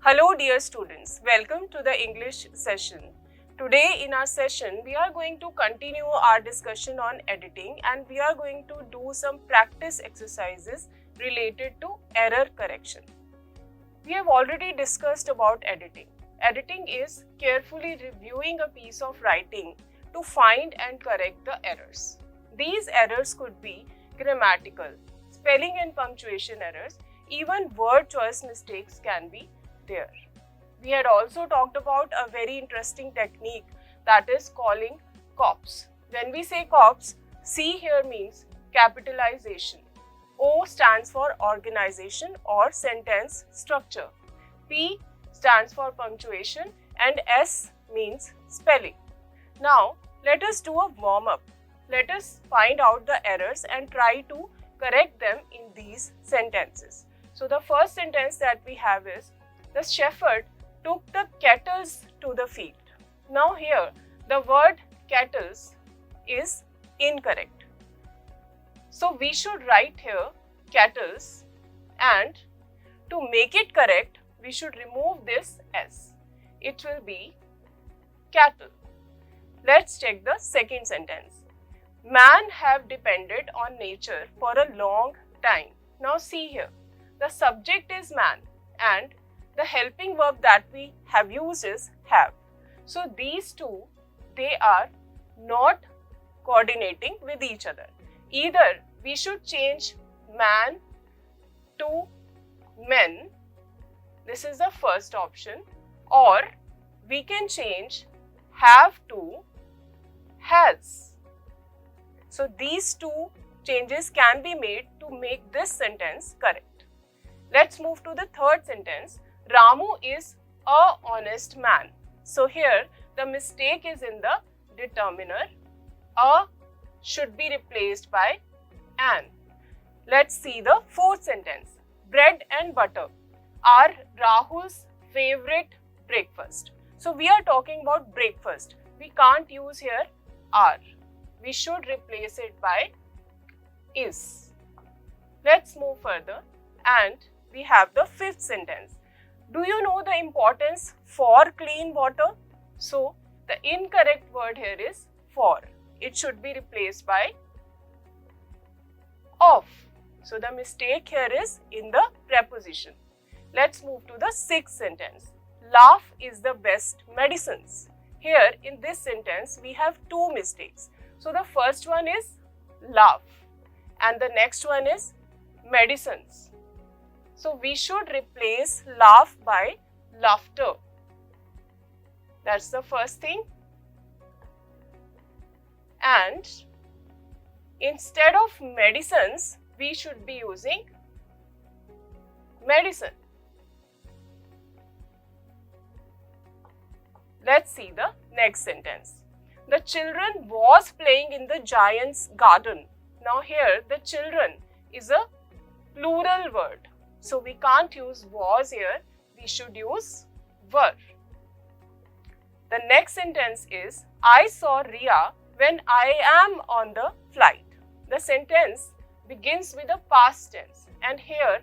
Hello dear students, welcome to the English session. Today in our session, we are going to continue our discussion on editing and we are going to do some practice exercises related to error correction. We have already discussed about editing. Editing is carefully reviewing a piece of writing to find and correct the errors. These errors could be grammatical, spelling and punctuation errors, even word choice mistakes can be there. We had also talked about a very interesting technique, that is calling COPs. When we say COPs, C here means capitalization, O stands for organization or sentence structure, P stands for punctuation and S means spelling. Now let us do a warm-up. Let us find out the errors and try to correct them in these sentences. So the first sentence that we have is, the shepherd took the kettles to the field. Now here the word kettles is incorrect. So we should write here kettles, and to make it correct we should remove this S. It will be cattle. Let's check the second sentence. Man have depended on nature for a long time. Now see here, the subject is man and the helping verb that we have used is have. So these two, they are not coordinating with each other. Either we should change man to men, this is the first option, or we can change have to has. So these two changes can be made to make this sentence correct. Let's move to the third sentence. Ramu is a honest man. So here the mistake is in the determiner. A should be replaced by an. Let's see the fourth sentence. Bread and butter are Rahul's favorite breakfast. So we are talking about breakfast. We can't use here are. We should replace it by is. Let's move further and we have the fifth sentence. Do you know the importance for clean water? So the incorrect word here is for. It should be replaced by of. So the mistake here is in the preposition. Let's move to the sixth sentence. Laugh is the best medicines. Here in this sentence we have two mistakes. So the first one is laugh and the next one is medicines. So we should replace laugh by laughter. That's the first thing. And instead of medicines, we should be using medicine. Let's see the next sentence. The children was playing in the giant's garden. Now here the children is a plural word. So we can't use was here, we should use were. The next sentence is, I saw Ria when I am on the flight. The sentence begins with a past tense and here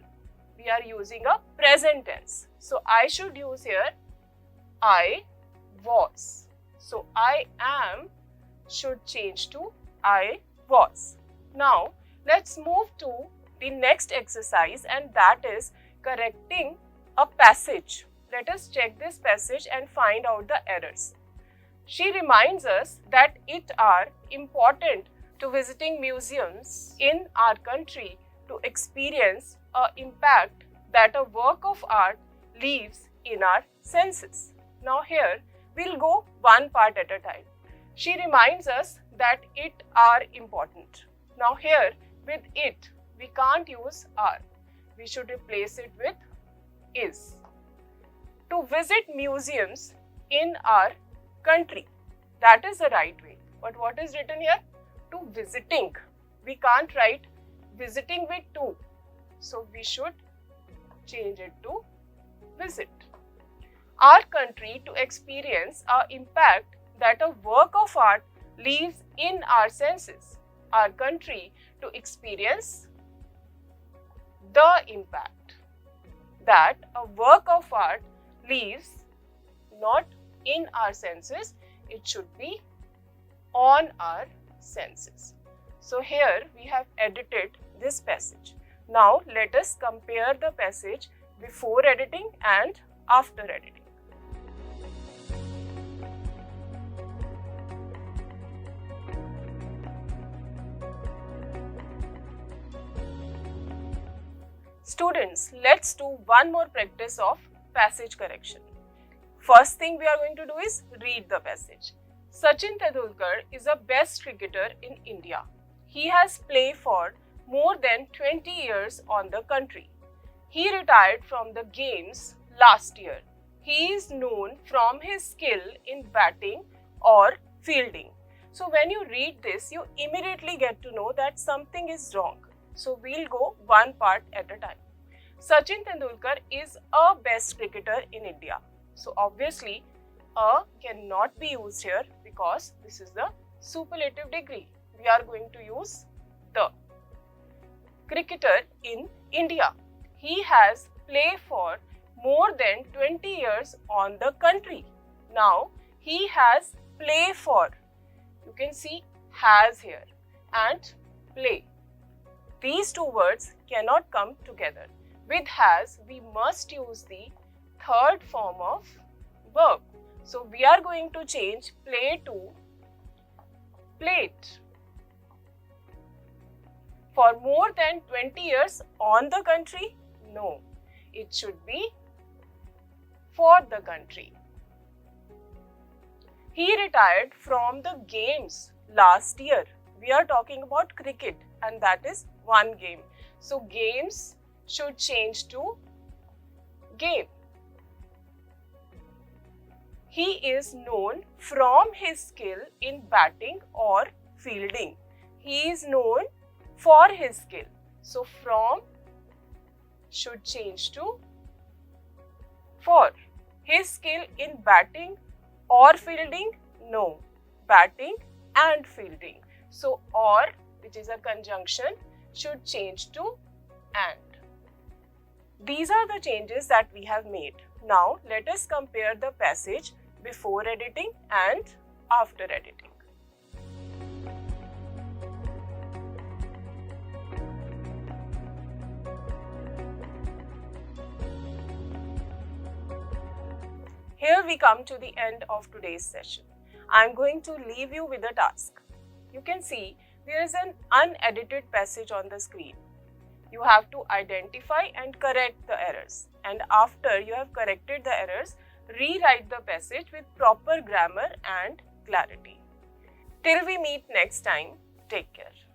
we are using a present tense. So I should use here I was. So I am should change to I was. Now let's move to the next exercise, and that is correcting a passage. Let us check this passage and find out the errors. She reminds us that it are important to visiting museums in our country to experience an impact that a work of art leaves in our senses. Now here we'll go one part at a time. She reminds us that it are important. Now here with it, we can't use are. We should replace it with is. To visit museums in our country. That is the right way. But what is written here? To visiting. We can't write visiting with to. So we should change it to visit. Our country to experience an impact that a work of art leaves in our senses, our country, to experience the impact. That a work of art leaves not in our senses, it should be on our senses. So here we have edited this passage. Now let us compare the passage before editing and after editing. Students, let's do one more practice of passage correction. First thing we are going to do is read the passage. Sachin Tendulkar is a best cricketer in India. He has played for more than 20 years on the country. He retired from the games last year. He is known from his skill in batting or fielding. So when you read this, you immediately get to know that something is wrong. So we'll go one part at a time. Sachin Tendulkar is a best cricketer in India. So obviously, a cannot be used here because this is the superlative degree. We are going to use the. Cricketer in India. He has played for more than 20 years on the country. Now, he has play for. You can see has here and play. These two words cannot come together. With has, we must use the third form of verb. So, we are going to change play to played. For more than 20 years on the country? No, it should be for the country. He retired from the games last year. We are talking about cricket and that is one game. So, games should change to game. He is known from his skill in batting or fielding. He is known for his skill. So, from should change to for. His skill in batting or fielding? No, batting and fielding. So, or, which is a conjunction, should change to and. These are the changes that we have made. Now, let us compare the passage before editing and after editing. Here we come to the end of today's session. I am going to leave you with a task. You can see there is an unedited passage on the screen. You have to identify and correct the errors. And after you have corrected the errors, rewrite the passage with proper grammar and clarity. Till we meet next time, take care.